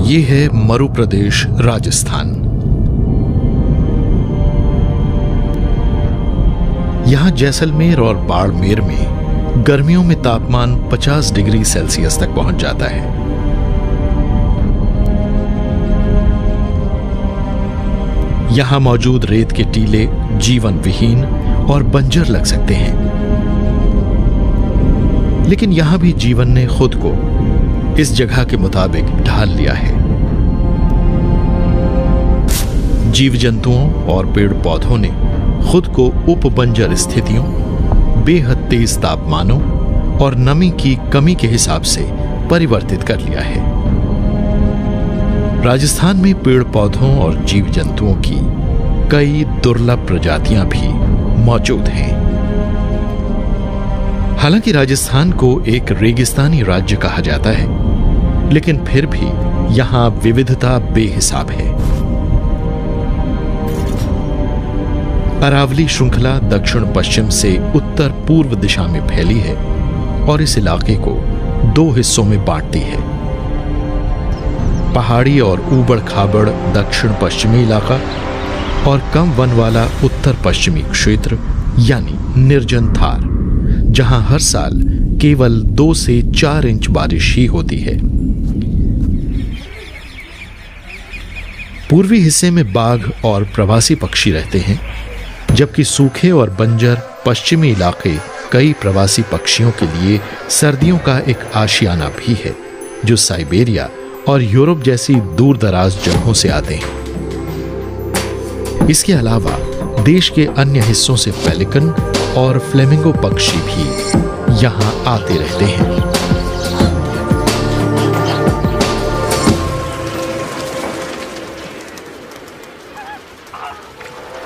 ये है मरु प्रदेश राजस्थान। यहां जैसलमेर और बाड़मेर में गर्मियों में तापमान 50 डिग्री सेल्सियस तक पहुंच जाता है। यहां मौजूद रेत के टीले जीवन विहीन और बंजर लग सकते हैं, लेकिन यहां भी जीवन ने खुद को इस जगह के मुताबिक ढाल लिया है। जीव जंतुओं और पेड़ पौधों ने खुद को उपबंजर स्थितियों, बेहद तेज तापमानों और नमी की कमी के हिसाब से परिवर्तित कर लिया है। राजस्थान में पेड़ पौधों और जीव जंतुओं की कई दुर्लभ प्रजातियां भी मौजूद हैं। हालांकि राजस्थान को एक रेगिस्तानी राज्य कहा जाता है, लेकिन फिर भी यहां विविधता बेहिसाब है। अरावली श्रृंखला दक्षिण पश्चिम से उत्तर पूर्व दिशा में फैली है और इस इलाके को 2 हिस्सों में बांटती है। पहाड़ी और ऊबड़ खाबड़ दक्षिण पश्चिमी इलाका और कम वन वाला उत्तर पश्चिमी क्षेत्र यानी निर्जन थार, जहां हर साल केवल 2 से 4 इंच बारिश ही होती है। पूर्वी हिस्से में बाघ और प्रवासी पक्षी रहते हैं, जबकि सूखे और बंजर पश्चिमी इलाके कई प्रवासी पक्षियों के लिए सर्दियों का एक आशियाना भी है, जो साइबेरिया और यूरोप जैसी दूर दराज जगहों से आते हैं। इसके अलावा देश के अन्य हिस्सों से पेलिकन और फ्लेमिंगो पक्षी भी यहां आते रहते हैं।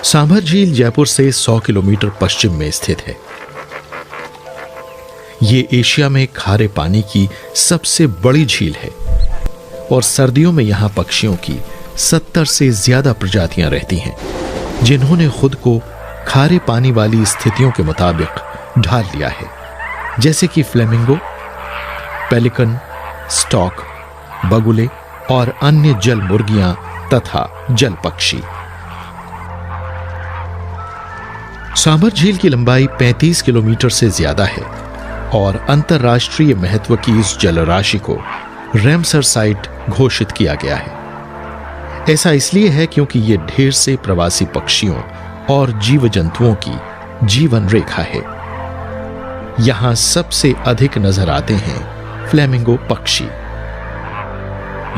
सांभर झील जयपुर से 100 किलोमीटर पश्चिम में स्थित है। ये एशिया में खारे पानी की सबसे बड़ी झील है और सर्दियों में यहां पक्षियों की 70 से ज्यादा प्रजातियां रहती हैं, जिन्होंने खुद को खारे पानी वाली स्थितियों के मुताबिक ढाल लिया है, जैसे कि फ्लेमिंगो, पेलिकन, स्टॉक, बगुले और अन्य जल मुर्गियां तथा जल पक्षी। सांभर झील की लंबाई 35 किलोमीटर से ज्यादा है और अंतर्राष्ट्रीय महत्व की इस जलराशि को रैमसर साइट घोषित किया गया है। ऐसा इसलिए है क्योंकि यह ढेर से प्रवासी पक्षियों और जीव जंतुओं की जीवन रेखा है। यहां सबसे अधिक नजर आते हैं फ्लेमिंगो पक्षी।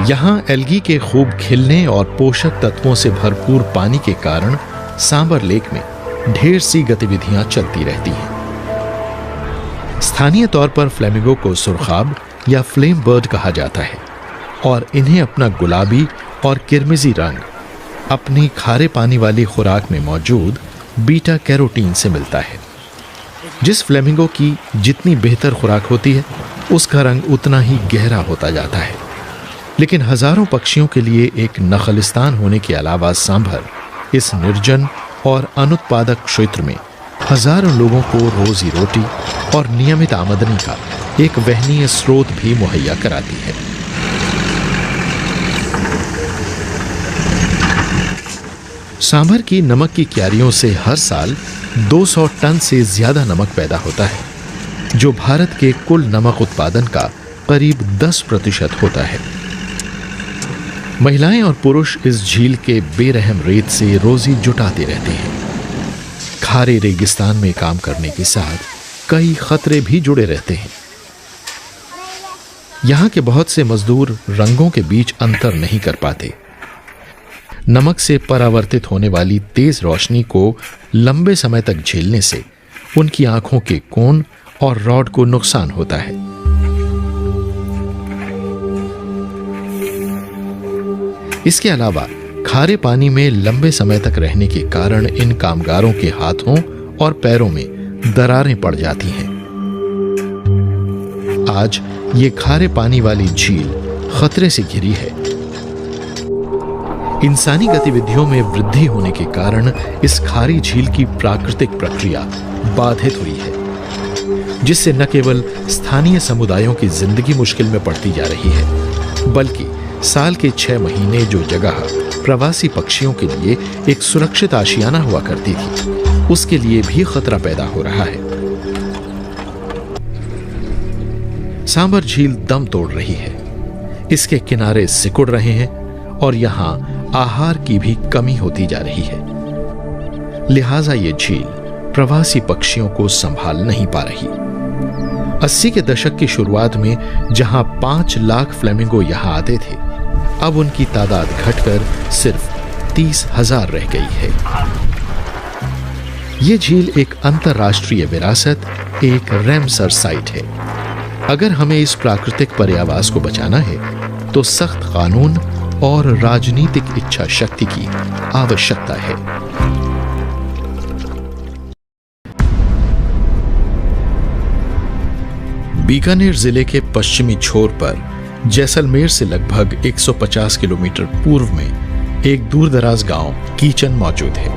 यहां एल्गी के खूब खिलने और पोषक तत्वों से भरपूर पानी के कारण सांभर लेक में ढेर सी गतिविधियां चलती रहती हैं। स्थानीय तौर पर फ्लेमिंगो को सुरखाब या फ्लेम बर्ड कहा जाता है और इन्हें अपना गुलाबी और किरमिजी रंग अपनी खारे पानी वाली खुराक में मौजूद बीटा कैरोटीन से मिलता है। जिस फ्लेमिंगो की जितनी बेहतर खुराक होती है, उसका रंग उतना ही गहरा होता जाता है। लेकिन हजारों पक्षियों के लिए एक नखलिस्तान होने के अलावा सांभर इस निर्जन और अनुत्पादक क्षेत्र में हजारों लोगों को रोजी रोटी और नियमित आमदनी का एक वहनीय स्रोत भी मुहैया कराती है। सांभर की नमक की क्यारियों से हर साल 200 टन से ज्यादा नमक पैदा होता है, जो भारत के कुल नमक उत्पादन का करीब 10% होता है। महिलाएं और पुरुष इस झील के बेरहम रेत से रोजी जुटाते रहते हैं। खारे रेगिस्तान में काम करने के साथ कई खतरे भी जुड़े रहते हैं। यहां के बहुत से मजदूर रंगों के बीच अंतर नहीं कर पाते। नमक से परावर्तित होने वाली तेज रोशनी को लंबे समय तक झेलने से उनकी आंखों के कोण और रॉड को नुकसान होता है। इसके अलावा खारे पानी में लंबे समय तक रहने के कारण इन कामगारों के हाथों और पैरों में दरारें पड़ जाती हैं। आज ये खारे पानी वाली झील खतरे से घिरी है। इंसानी गतिविधियों में वृद्धि होने के कारण इस खारी झील की प्राकृतिक प्रक्रिया बाधित हुई है, जिससे न केवल स्थानीय समुदायों की जिंदगी मुश्किल में पड़ती जा रही है, बल्कि साल के 6 महीने जो जगह प्रवासी पक्षियों के लिए एक सुरक्षित आशियाना हुआ करती थी, उसके लिए भी खतरा पैदा हो रहा है। सांबर झील दम तोड़ रही है, इसके किनारे सिकुड़ रहे हैं और यहां आहार की भी कमी होती जा रही है। लिहाजा ये झील प्रवासी पक्षियों को संभाल नहीं पा रही। 80 के दशक की शुरुआत में जहां 5 लाख फ्लेमिंगो यहां आते थे, अब उनकी तादाद घटकर सिर्फ 30,000 रह गई है। यह झील एक अंतर्राष्ट्रीय विरासत, एक रैमसर साइट है। अगर हमें इस प्राकृतिक पर्यावास को बचाना है तो सख्त कानून और राजनीतिक इच्छा शक्ति की आवश्यकता है। बीकानेर जिले के पश्चिमी छोर पर जैसलमेर से लगभग 150 किलोमीटर पूर्व में एक दूरदराज गांव कीचन मौजूद है।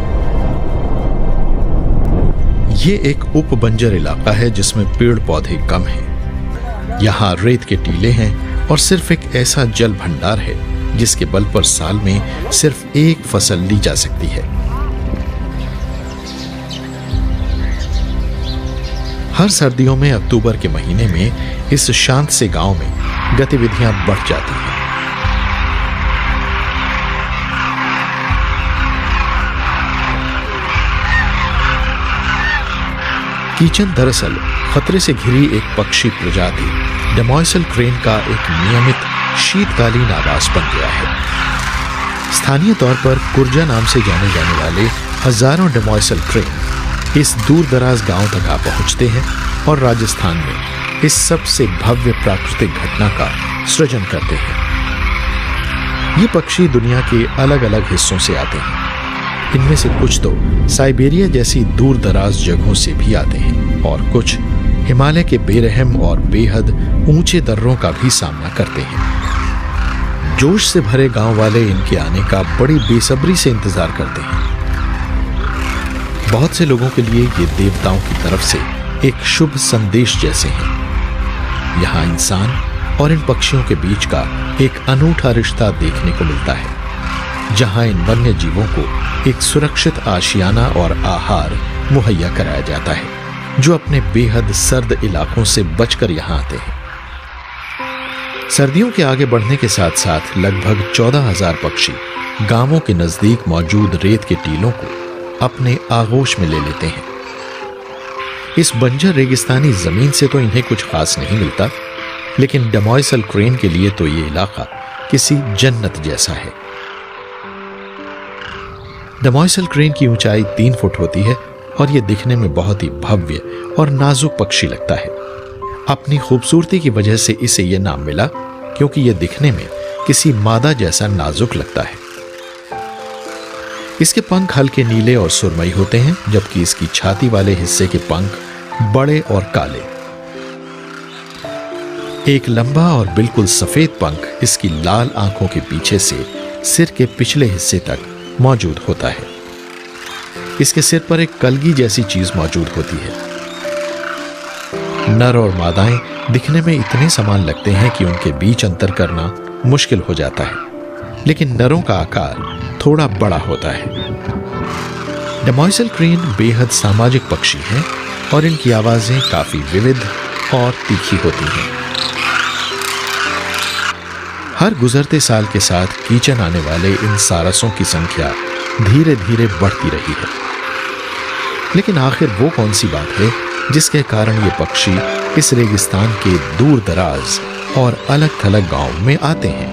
ये एक उपबंजर इलाका है जिसमें पेड़ पौधे कम हैं। यहाँ रेत के टीले हैं और सिर्फ एक ऐसा जल भंडार है जिसके बल पर साल में सिर्फ एक फसल ली जा सकती है। हर सर्दियों में अक्टूबर के महीने में इस शांत से गांव में गतिविधियां बढ़ जाती हैं। कीचन दरअसल खतरे से घिरी एक पक्षी प्रजाति डेमोइसल क्रेन का एक नियमित शीतकालीन आवास बन गया है। स्थानीय तौर पर कुर्जा नाम से जाने जाने वाले हजारों डेमोइसल क्रेन इस दूर दराज गांव तक आ पहुंचते हैं और राजस्थान में इस सबसे भव्य प्राकृतिक घटना का सृजन करते हैं। ये पक्षी दुनिया के अलग अलग हिस्सों से आते हैं। इनमें से कुछ तो साइबेरिया जैसी दूर दराज जगहों से भी आते हैं और कुछ हिमालय के बेरहम और बेहद ऊंचे दर्रों का भी सामना करते हैं। जोश से भरे गांव वाले इनके आने का बड़ी बेसब्री से इंतजार करते हैं। बहुत से लोगों के लिए ये देवताओं की तरफ से एक शुभ संदेश जैसे हैं। यहाँ इंसान और इन पक्षियों के बीच का एक अनूठा रिश्ता देखने को मिलता है, जहाँ इन वन्य जीवों को एक सुरक्षित आशियाना और आहार मुहैया कराया जाता है, जो अपने बेहद सर्द इलाकों से बचकर यहाँ आते हैं। सर्दियों के आगे बढ़ने के साथ साथ लगभग 14,000 पक्षी गांवों के नजदीक मौजूद रेत के टीलों को अपने आगोश में ले लेते हैं। इस बंजर रेगिस्तानी जमीन से तो इन्हें कुछ खास नहीं मिलता, लेकिन डेमोइसल क्रेन के लिए तो ये इलाका किसी जन्नत जैसा है। डेमोइसल क्रेन की ऊंचाई 3 फुट होती है और यह दिखने में बहुत ही भव्य और नाजुक पक्षी लगता है। अपनी खूबसूरती की वजह से इसे यह नाम मिला क्योंकि यह दिखने में किसी मादा जैसा नाजुक लगता है। इसके पंख हल्के नीले और सुरमई होते हैं, जबकि इसकी छाती वाले हिस्से के पंख बड़े और काले। एक लंबा और बिल्कुल सफेद पंख इसकी लाल आंखों के पीछे से सिर के पिछले हिस्से तक मौजूद होता है। इसके सिर पर एक कलगी जैसी चीज मौजूद होती है। नर और मादाएं दिखने में इतने समान लगते हैं कि उनके बीच अंतर करना मुश्किल हो जाता है, लेकिन नरों का आकार थोड़ा बड़ा होता है। डेमोइसल क्रेन बेहद सामाजिक पक्षी हैं और इनकी आवाजें काफी विविध और तीखी होती हैं। हर गुजरते साल के साथ कीचन आने वाले इन सारसों की संख्या धीरे धीरे बढ़ती रही है, लेकिन आखिर वो कौन सी बात है जिसके कारण ये पक्षी इस रेगिस्तान के दूर दराज और अलग थलग गांव में आते हैं।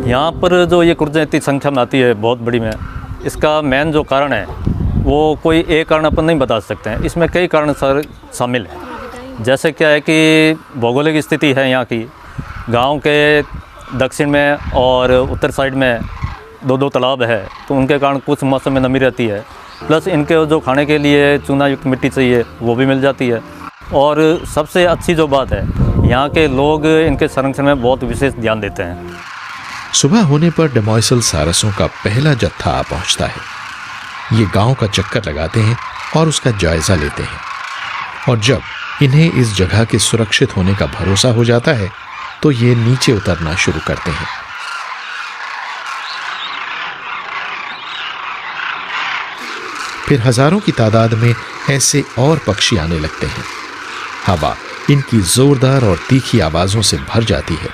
यहाँ पर जो ये कुर्जा इतनी संख्या में आती है बहुत बड़ी में, इसका मेन जो कारण है वो कोई एक कारण अपन नहीं बता सकते हैं। इसमें कई कारण शामिल हैं। जैसे क्या है कि भौगोलिक स्थिति है यहाँ की। गांव के दक्षिण में और उत्तर साइड में 2-2 तालाब है, तो उनके कारण कुछ मौसम में नमी रहती है। प्लस इनके जो खाने के लिए चूना युक्त मिट्टी चाहिए वो भी मिल जाती है। और सबसे अच्छी जो बात है, यहाँ के लोग इनके संरक्षण में बहुत विशेष ध्यान देते हैं। सुबह होने पर डेमोइसल सारसों का पहला जत्था आ पहुँचता है। ये गांव का चक्कर लगाते हैं और उसका जायजा लेते हैं, और जब इन्हें इस जगह के सुरक्षित होने का भरोसा हो जाता है तो ये नीचे उतरना शुरू करते हैं। फिर हजारों की तादाद में ऐसे और पक्षी आने लगते हैं। हवा इनकी जोरदार और तीखी आवाजों से भर जाती है,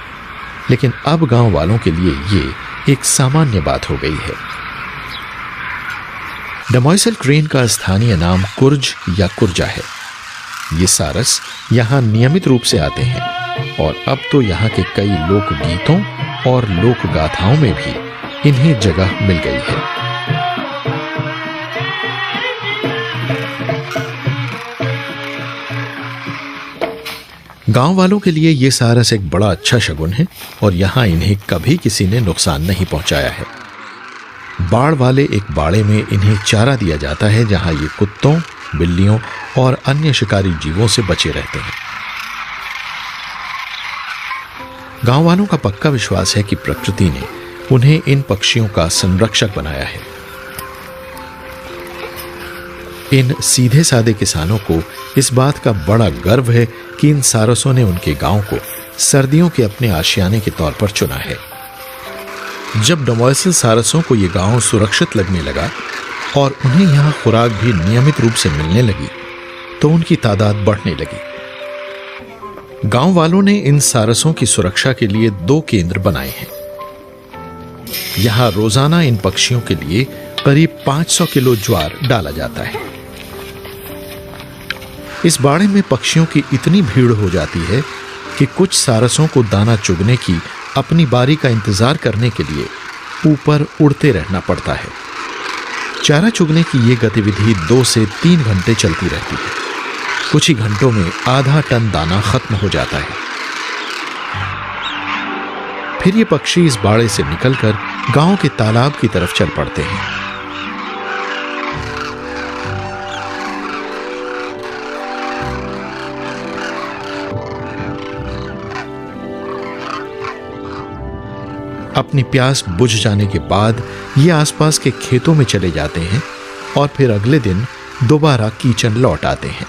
लेकिन अब गांव वालों के लिए ये एक सामान्य बात हो गई है। डमॉइसल क्रेन का स्थानीय नाम कुर्ज या कुर्जा है। ये सारस यहां नियमित रूप से आते हैं और अब तो यहां के कई लोक गीतों और लोक गाथाओं में भी इन्हें जगह मिल गई है। गांव वालों के लिए यह सारस एक बड़ा अच्छा शगुन है और यहां इन्हें कभी किसी ने नुकसान नहीं पहुंचाया है। बाड़ वाले एक बाड़े में इन्हें चारा दिया जाता है, जहां ये कुत्तों, बिल्लियों और अन्य शिकारी जीवों से बचे रहते हैं। गांव वालों का पक्का विश्वास है कि प्रकृति ने उन्हें इन पक्षियों का संरक्षक बनाया है। इन सीधे सादे किसानों को इस बात का बड़ा गर्व है कि इन सारसों ने उनके गांव को सर्दियों के अपने आशियाने के तौर पर चुना है। जब डमॉइसल सारसों को यह गांव सुरक्षित लगने लगा और उन्हें यहां खुराक भी नियमित रूप से मिलने लगी, तो उनकी तादाद बढ़ने लगी। गांव वालों ने इन सारसों की सुरक्षा के लिए 2 केंद्र बनाए हैं। यहां रोजाना इन पक्षियों के लिए करीब 500 किलो ज्वार डाला जाता है। इस बाड़े में पक्षियों की इतनी भीड़ हो जाती है कि कुछ सारसों को दाना चुगने की अपनी बारी का इंतजार करने के लिए ऊपर उड़ते रहना पड़ता है। चारा चुगने की यह गतिविधि 2 से 3 घंटे चलती रहती है। कुछ ही घंटों में आधा टन दाना खत्म हो जाता है। फिर ये पक्षी इस बाड़े से निकलकर गांव के तालाब की तरफ चल पड़ते हैं। अपनी प्यास बुझ जाने के बाद ये आसपास के खेतों में चले जाते हैं और फिर अगले दिन दोबारा कीचन लौट आते हैं।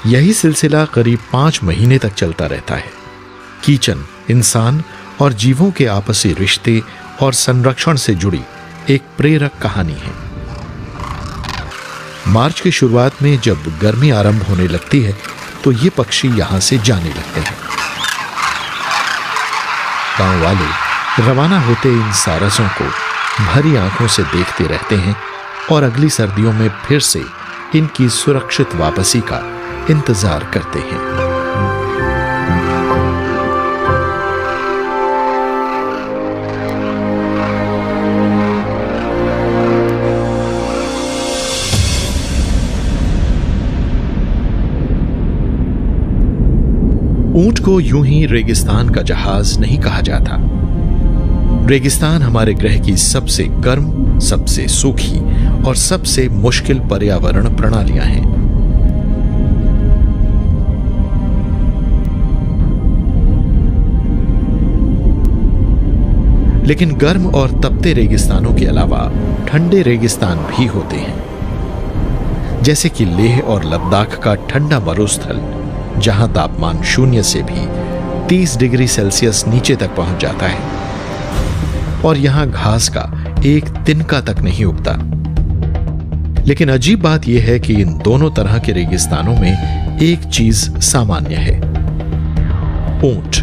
यही सिलसिला करीब 5 महीने तक चलता रहता है। कीचन इंसान और जीवों के आपसी रिश्ते और संरक्षण से जुड़ी एक प्रेरक कहानी है। मार्च की शुरुआत में जब गर्मी आरंभ होने लगती है, तो ये पक्षी यहां से जाने लगते हैं। गांव वाले रवाना होते इन सारसों को भरी आंखों से देखते रहते हैं और अगली सर्दियों में फिर से इनकी सुरक्षित वापसी का इंतजार करते हैं। ऊंट को यूं ही रेगिस्तान का जहाज नहीं कहा जाता। रेगिस्तान हमारे ग्रह की सबसे गर्म, सबसे सूखी और सबसे मुश्किल पर्यावरण प्रणालियां हैं। लेकिन गर्म और तपते रेगिस्तानों के अलावा ठंडे रेगिस्तान भी होते हैं, जैसे कि लेह और लद्दाख का ठंडा मरुस्थल, जहां तापमान 0 से भी 30 डिग्री सेल्सियस नीचे तक पहुंच जाता है और यहां घास का एक तिनका तक नहीं उगता। लेकिन अजीब बात यह है कि इन दोनों तरह के रेगिस्तानों में एक चीज सामान्य है। ऊंट,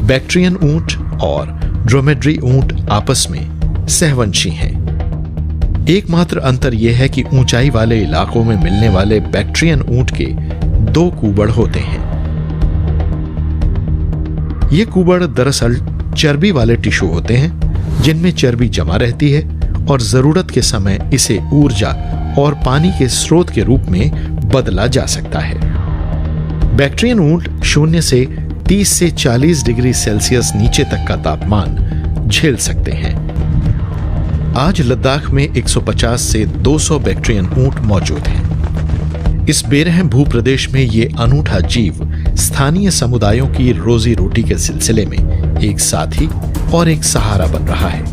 बैक्ट्रियन ऊंट और ड्रोमेड्री ऊंट आपस में सहवंशी हैं। एकमात्र अंतर यह है कि ऊंचाई वाले इलाकों में मिलने वाले बैक्ट्रियन ऊंट के 2 कूबड़ होते हैं। ये कूबड़ दरअसल चर्बी वाले टिश्यू होते हैं, जिनमें चर्बी जमा रहती है और जरूरत के समय इसे ऊर्जा और पानी के स्रोत के रूप में बदला जा सकता है। बैक्ट्रियन ऊंट 0 से 30 से 40 डिग्री सेल्सियस नीचे तक का तापमान झेल सकते हैं। आज लद्दाख में 150 से 200 बैक्ट्रियन ऊंट मौजूद हैं। इस बेरहम भूप्रदेश में ये अनूठा जीव स्थानीय समुदायों की रोजी रोटी के सिलसिले में एक साथी और एक सहारा बन रहा है।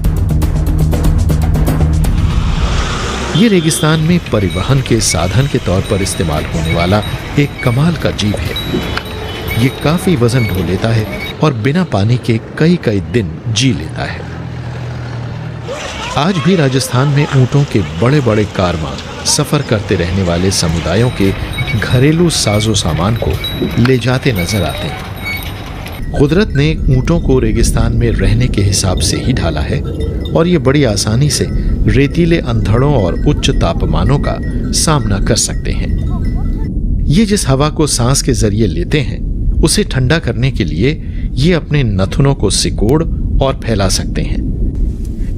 ये रेगिस्तान में परिवहन के साधन के तौर पर इस्तेमाल होने वाला एक कमाल का जीव है। ये काफी वजन ढो लेता है और बिना पानी के कई कई दिन जी लेता है। आज भी राजस्थान में ऊंटों के बड़े बड़े कारवां सफर करते रहने वाले समुदायों के घरेलू साजो सामान को ले जाते नजर आते हैं। कुदरत ने ऊंटों को रेगिस्तान में रहने के हिसाब से ही ढाला है और ये बड़ी आसानी से रेतीले अंधड़ों और उच्च तापमानों का सामना कर सकते हैं। ये जिस हवा को सांस के जरिए लेते हैं उसे ठंडा करने के लिए ये अपने नथुनों को सिकोड़ और फैला सकते हैं।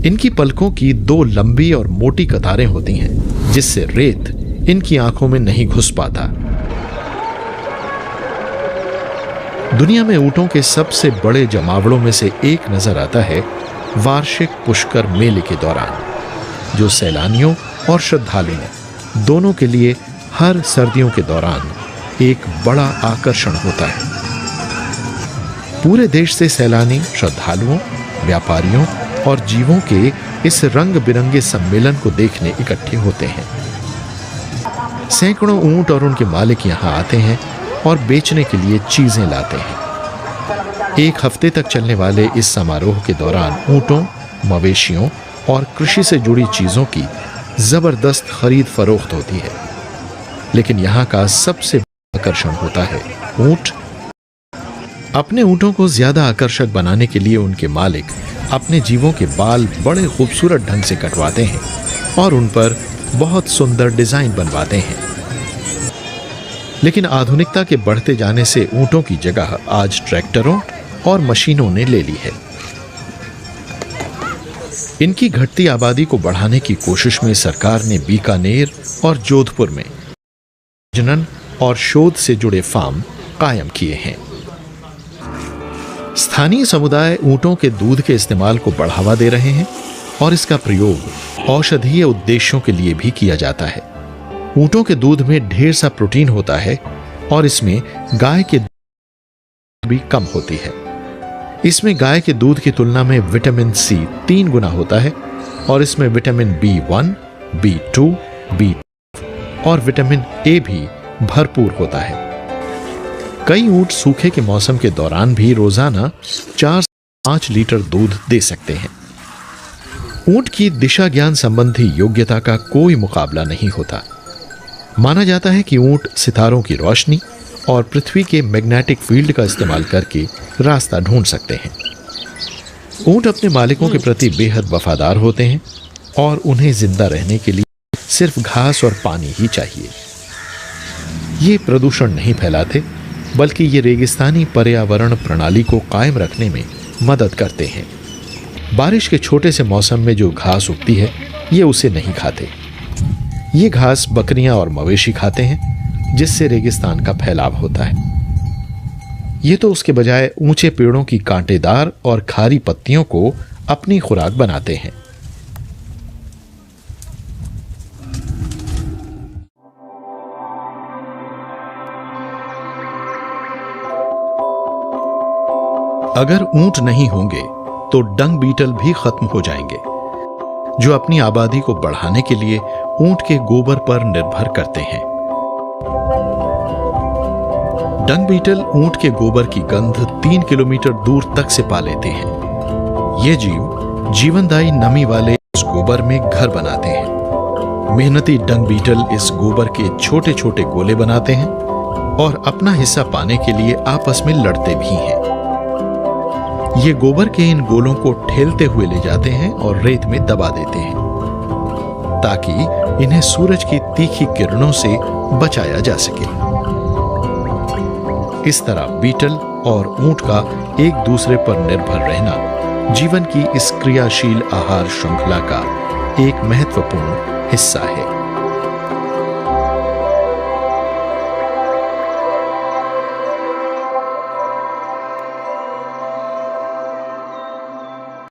इनकी पलकों की दो लंबी और मोटी कतारें होती हैं जिससे रेत इनकी आंखों में नहीं घुस पाता। दुनिया में ऊंटों के सबसे बड़े जमावड़ों में से एक नजर आता है वार्षिक पुष्कर मेले के दौरान, जो सैलानियों और श्रद्धालुओं दोनों के लिए हर सर्दियों के दौरान एक बड़ा आकर्षण होता है। पूरे देश से सैलानी श्रद्धालुओं, व्यापारियों और जीवों के इस रंग बिरंगे सम्मेलन को देखने इकट्ठे होते हैं। सैकड़ों ऊंट और उनके मालिक यहां आते हैं और बेचने के लिए चीजें लाते हैं। एक हफ्ते तक चलने वाले इस समारोह के दौरान ऊंटों, मवेशियों और कृषि से जुड़ी चीजों की जबरदस्त खरीद फरोख्त होती है। लेकिन यहाँ का सबसे बड़ा आकर्षण होता है ऊंट। अपने ऊंटों को ज्यादा आकर्षक बनाने के लिए उनके मालिक अपने जीवों के बाल बड़े खूबसूरत ढंग से कटवाते हैं और उन पर बहुत सुंदर डिजाइन बनवाते हैं। लेकिन आधुनिकता के बढ़ते जाने से ऊंटों की जगह आज ट्रैक्टरों और मशीनों ने ले ली है। इनकी घटती आबादी को बढ़ाने की कोशिश में सरकार ने बीकानेर और जोधपुर में प्रजनन और शोध से जुड़े फार्म कायम किए हैं। स्थानीय समुदाय ऊंटों के दूध के इस्तेमाल को बढ़ावा दे रहे हैं और इसका प्रयोग औषधीय उद्देश्यों के लिए भी किया जाता है। ऊंटों के दूध में ढेर सा प्रोटीन होता है और इसमें गाय के दूध भी कम होती है। इसमें गाय के दूध की तुलना में विटामिन सी 3 गुना होता है और इसमें विटामिन B1, B2, B12 और विटामिन ए भी भरपूर होता है। कई ऊंट सूखे के मौसम के दौरान भी रोजाना 4 से 5 लीटर दूध दे सकते हैं। ऊंट की दिशा ज्ञान संबंधी योग्यता का कोई मुकाबला नहीं होता। माना जाता है कि ऊंट सितारों की रोशनी और पृथ्वी के मैग्नेटिक फील्ड का इस्तेमाल करके रास्ता ढूंढ सकते हैं। ऊंट अपने मालिकों के प्रति बेहद वफादार होते हैं और उन्हें जिंदा रहने के लिए सिर्फ घास और पानी ही चाहिए। ये प्रदूषण नहीं फैलाते, बल्कि ये रेगिस्तानी पर्यावरण प्रणाली को कायम रखने में मदद करते हैं। बारिश के छोटे से मौसम में जो घास उगती है ये उसे नहीं खाते। ये घास बकरियां और मवेशी खाते हैं, जिससे रेगिस्तान का फैलाव होता है। ये तो उसके बजाय ऊंचे पेड़ों की कांटेदार और खारी पत्तियों को अपनी खुराक बनाते हैं। अगर ऊंट नहीं होंगे तो डंग बीटल भी खत्म हो जाएंगे, जो अपनी आबादी को बढ़ाने के लिए ऊंट के गोबर पर निर्भर करते हैं। डंग बीटल ऊंट के गोबर की गंध 3 किलोमीटर दूर तक से पा लेते हैं। ये जीव जीवनदायी नमी वाले इस गोबर में घर बनाते हैं। मेहनती डंग बीटल इस गोबर के छोटे छोटे गोले बनाते हैं और अपना हिस्सा पाने के लिए आपस में लड़ते भी हैं। ये गोबर के इन गोलों को ठेलते हुए ले जाते हैं और रेत में दबा देते हैं ताकि इन्हें सूरज की तीखी किरणों से बचाया जा सके। इस तरह बीटल और ऊंट का एक दूसरे पर निर्भर रहना जीवन की इस क्रियाशील आहार श्रृंखला का एक महत्वपूर्ण हिस्सा है।